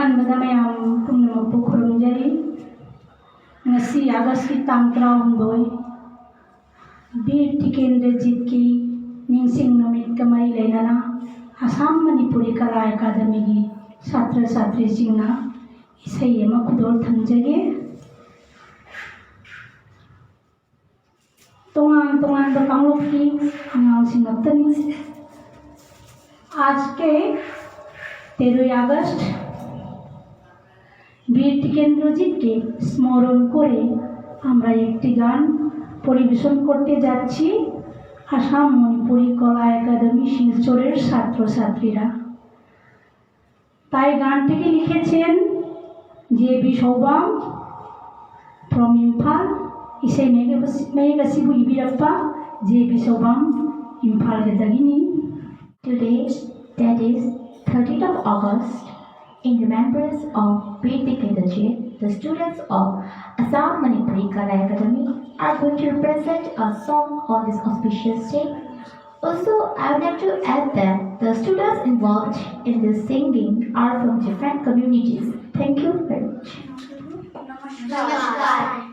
ꯑꯍꯥꯟꯕꯗ ꯃꯌꯥꯝ ꯄꯨꯝꯅꯃꯛꯄꯨ ꯈꯨꯔꯨꯝꯖꯔꯤ ꯉꯁꯤ ꯑꯥꯒꯁꯠꯀꯤ ꯇꯥꯡ 16 ꯕꯤꯔ ꯇꯤꯀꯦꯟꯗ꯭ꯔꯖꯤꯠꯀꯤ ꯅꯤꯡꯁꯤꯡ ꯅꯨꯃꯤꯠꯀ ꯃꯔꯤ ꯂꯩꯅꯅ ꯑꯁꯥꯝ ꯃꯅꯤꯄꯨꯔꯤ ꯀꯂꯥ ꯑꯦꯀꯥꯗꯃꯤꯒꯤ ꯁꯥꯇ꯭ꯔ ꯁꯥꯇ꯭ꯔꯤꯁꯤꯡꯅ ꯏꯁꯩ ꯑꯃ ꯈꯨꯗꯣꯜ ꯊꯝꯖꯒꯦ तोंगान कांगलोक की अंगांसिंग अक्तनी आज के 13 अगस्त वीर टिकेंद्रजीत के स्मरण करे আমরা একটি গান পরিবেশন করতে যাচ্ছি আসাম মণিপুরি কলা একাডেমি শিলচরের ছাত্রছাত্রীরা তাই গানটিকে লিখেছেন জে.বি. সৌবাম from ইম্ফল इसे मैं गसिबु इबिरप्पा J.B. Sobam Imphal Gedagini. Today, that is 13th of August, in remembrance of Veer Tikendrjit, the students of Assam Manipuri Kala Academy are going to represent a song on this auspicious day. Also, I would like to add that the students involved in this singing are from different communities. Thank you very much. Namaskar.